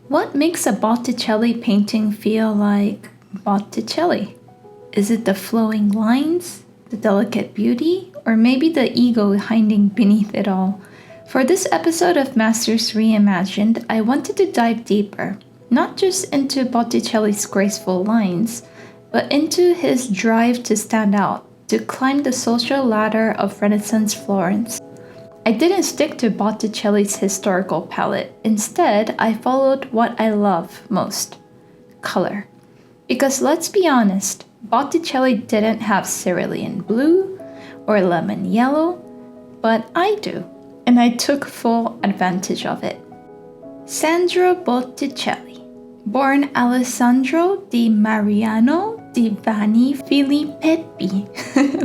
What makes a Botticelli painting feel like Botticelli? Is it the flowing lines, the delicate beauty, or maybe the ego hiding beneath it all? For this episode of Masters Reimagined, I wanted to dive deeper, not just into Botticelli's graceful lines, but into his drive to stand out, to climb the social ladder of Renaissance Florence. I didn't stick to Botticelli's historical palette. Instead, I followed what I love most: color. Because let's be honest, Botticelli didn't have cerulean blue or lemon yellow, but I do, and I took full advantage of it. Sandro Botticelli, born Alessandro di Mariano di Vanni Filippi.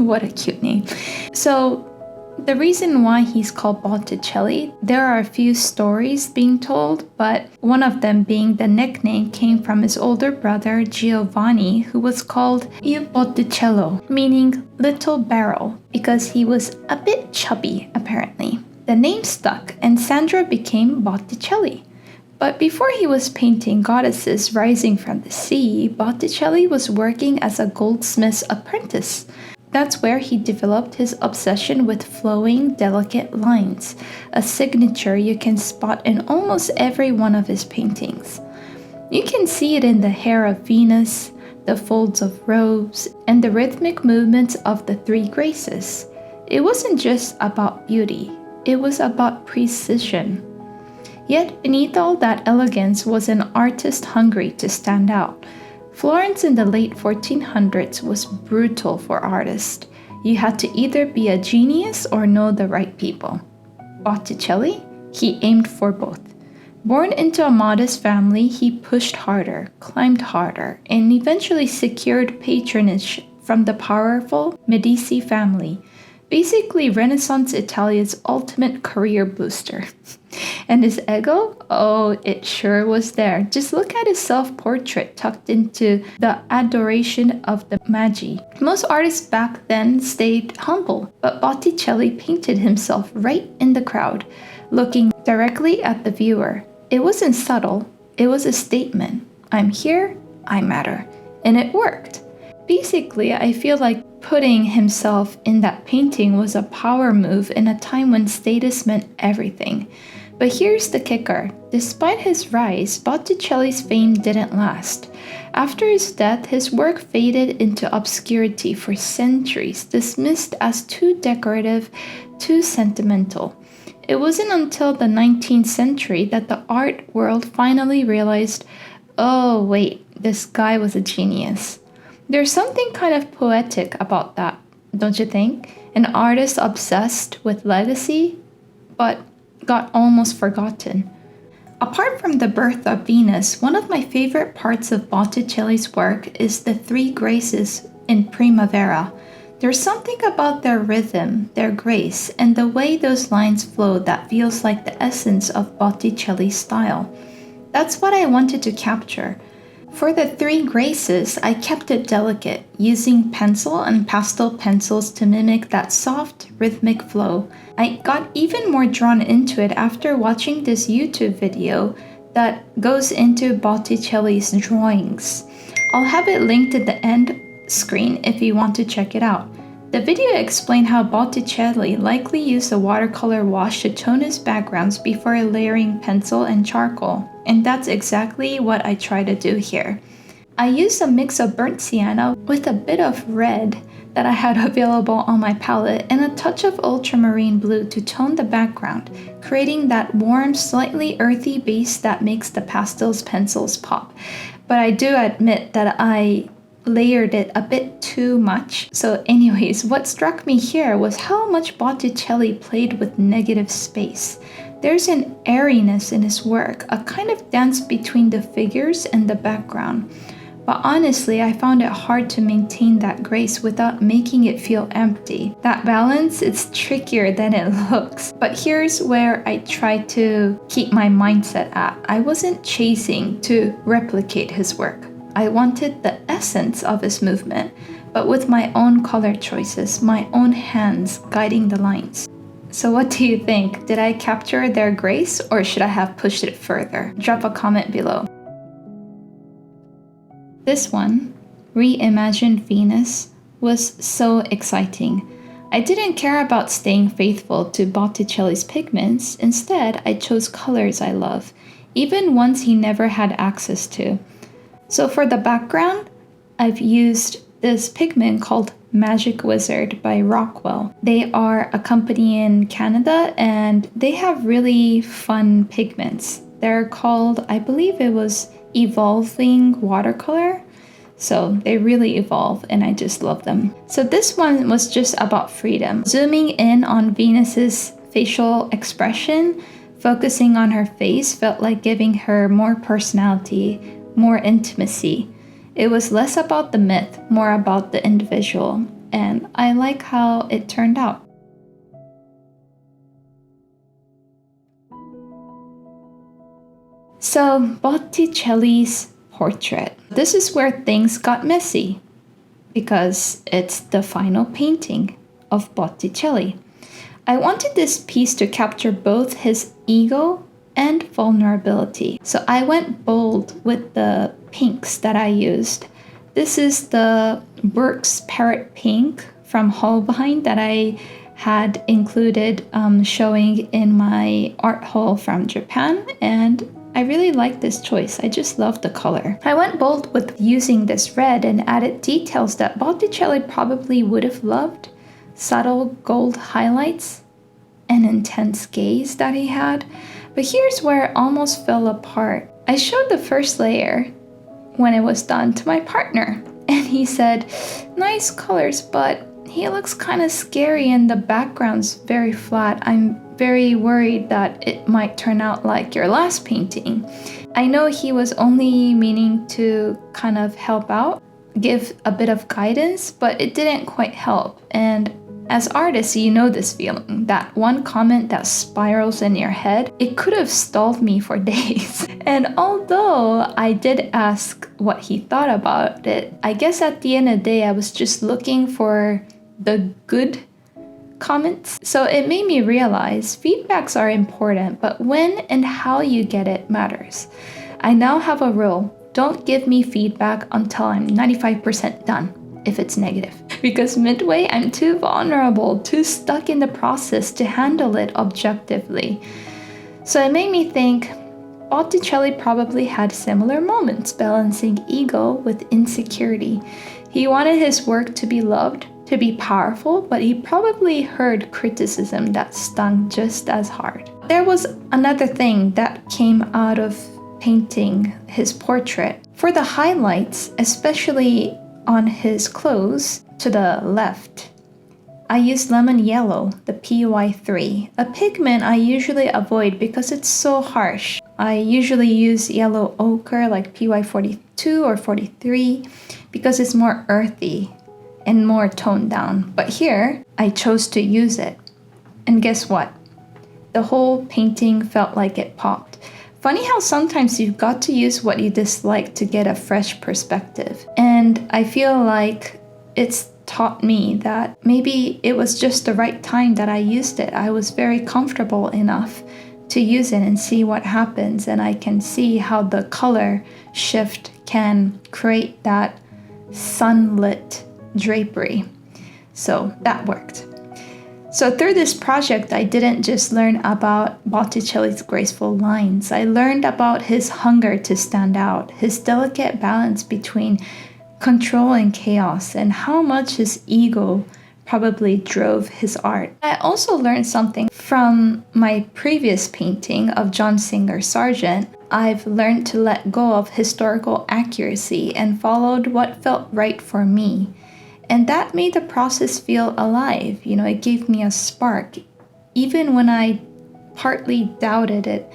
What a cute name. So, the reason why he's called Botticelli, there are a few stories being told, but one of them being the nickname came from his older brother Giovanni, who was called Il Botticello, meaning little barrel, because he was a bit chubby apparently. The name stuck and Sandro became Botticelli. But before he was painting goddesses rising from the sea, Botticelli was working as a goldsmith's apprentice. That's where he developed his obsession with flowing, delicate lines, a signature you can spot in almost every one of his paintings. You can see it in the hair of Venus, the folds of robes, and the rhythmic movements of the three graces. It wasn't just about beauty, it was about precision. Yet beneath all that elegance was an artist hungry to stand out. Florence in the late 1400s was brutal for artists. You had to either be a genius or know the right people. Botticelli? He aimed for both. Born into a modest family, he pushed harder, climbed harder, and eventually secured patronage from the powerful Medici family. Basically, Renaissance Italia's ultimate career booster. And his ego? Oh, it sure was there. Just look at his self-portrait tucked into the adoration of the Magi. Most artists back then stayed humble, but Botticelli painted himself right in the crowd, looking directly at the viewer. It wasn't subtle, it was a statement. I'm here, I matter. And it worked. Basically, I feel like putting himself in that painting was a power move in a time when status meant everything. But here's the kicker. Despite his rise, Botticelli's fame didn't last. After his death, his work faded into obscurity for centuries, dismissed as too decorative, too sentimental. It wasn't until the 19th century that the art world finally realized, oh wait, this guy was a genius. There's something kind of poetic about that, don't you think? An artist obsessed with legacy, but got almost forgotten. Apart from the birth of Venus, one of my favorite parts of Botticelli's work is the three graces in Primavera. There's something about their rhythm, their grace, and the way those lines flow that feels like the essence of Botticelli's style. That's what I wanted to capture. For the three graces, I kept it delicate, using pencil and pastel pencils to mimic that soft, rhythmic flow. I got even more drawn into it after watching this YouTube video that goes into Botticelli's drawings. I'll have it linked at the end screen if you want to check it out. The video explained how Botticelli likely used a watercolor wash to tone his backgrounds before layering pencil and charcoal, and that's exactly what I try to do here. I used a mix of burnt sienna with a bit of red that I had available on my palette and a touch of ultramarine blue to tone the background, creating that warm, slightly earthy base that makes the pastel's pencils pop. But I do admit that I layered it a bit too much. So anyways, what struck me here was how much Botticelli played with negative space. There's an airiness in his work, a kind of dance between the figures and the background. But honestly, I found it hard to maintain that grace without making it feel empty. That balance is trickier than it looks. But here's where I try to keep my mindset at. I wasn't chasing to replicate his work. I wanted the essence of his movement, but with my own color choices, my own hands guiding the lines. So what do you think? Did I capture their grace or should I have pushed it further? Drop a comment below. This one, Reimagined Venus, was so exciting. I didn't care about staying faithful to Botticelli's pigments. Instead, I chose colors I love, even ones he never had access to. So for the background, I've used this pigment called Magic Wizard by Rockwell. They are a company in Canada and they have really fun pigments. They're called, I believe it was Evolving Watercolor. So they really evolve and I just love them. So this one was just about freedom. Zooming in on Venus's facial expression, focusing on her face felt like giving her more personality, more intimacy. It was less about the myth, more about the individual, and I like how it turned out. So, Botticelli's Portrait. This is where things got messy, because it's the final painting of Botticelli. I wanted this piece to capture both his ego and vulnerability. So I went bold with the pinks that I used. This is the Bourke's Parrot pink from Holbeins that I had included showing in my art haul from Japan, and I really like this choice. I just love the color. I went bold with using this red and added details that Botticelli probably would have loved. Subtle gold highlights, an intense gaze that he had. But here's where it almost fell apart. I showed the first layer when it was done to my partner, and he said, "Nice colors, but he looks kind of scary and the background's very flat. I'm very worried that it might turn out like your last painting." I know he was only meaning to kind of help out, give a bit of guidance, but it didn't quite help. And as artists, you know this feeling, that one comment that spirals in your head, it could have stalled me for days. And although I did ask what he thought about it, I guess at the end of the day, I was just looking for the good comments. So it made me realize feedbacks are important, but when and how you get it matters. I now have a rule: don't give me feedback until I'm 95% done if it's negative. Because midway, I'm too vulnerable, too stuck in the process to handle it objectively. So it made me think, Botticelli probably had similar moments balancing ego with insecurity. He wanted his work to be loved, to be powerful, but he probably heard criticism that stung just as hard. There was another thing that came out of painting his portrait. For the highlights, especially on his clothes to the left, I used lemon yellow, the PY3, a pigment I usually avoid because it's so harsh. I usually use yellow ochre like PY42 or 43 because it's more earthy and more toned down. But here, I chose to use it. And guess what? The whole painting felt like it popped. Funny how sometimes you've got to use what you dislike to get a fresh perspective. And I feel like it's taught me that maybe it was just the right time that I used it. I was very comfortable enough to use it and see what happens. And I can see how the color shift can create that sunlit drapery. So that worked. So through this project, I didn't just learn about Botticelli's graceful lines. I learned about his hunger to stand out, his delicate balance between control and chaos, and how much his ego probably drove his art. I also learned something from my previous painting of John Singer Sargent. I've learned to let go of historical accuracy and followed what felt right for me. And that made the process feel alive. You know, it gave me a spark, even when I partly doubted it.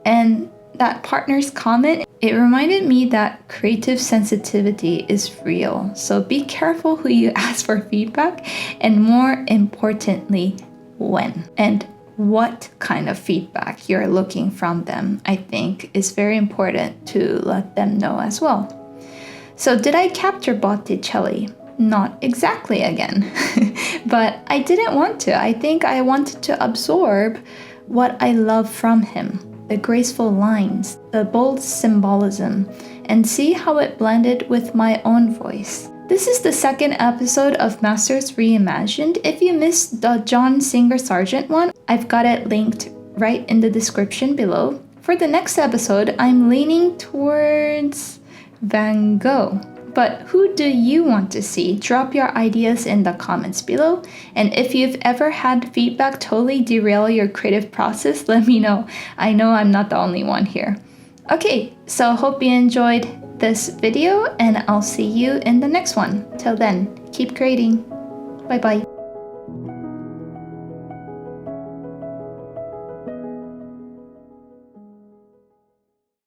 And that partner's comment, it reminded me that creative sensitivity is real. So be careful who you ask for feedback, and more importantly, when and what kind of feedback you're looking from them, I think is very important to let them know as well. So did I capture Botticelli? Not exactly again. But I didn't want to. I think I wanted to absorb what I love from him, the graceful lines, the bold symbolism, and see how it blended with my own voice. This is the second episode of Masters Reimagined. If you missed the John Singer Sargent one, I've got it linked right in the description below. For the next episode, I'm leaning towards Van Gogh. But who do you want to see? Drop your ideas in the comments below. And if you've ever had feedback totally derail your creative process, let me know. I know I'm not the only one here. Okay, so hope you enjoyed this video and I'll see you in the next one. Till then, keep creating. Bye bye.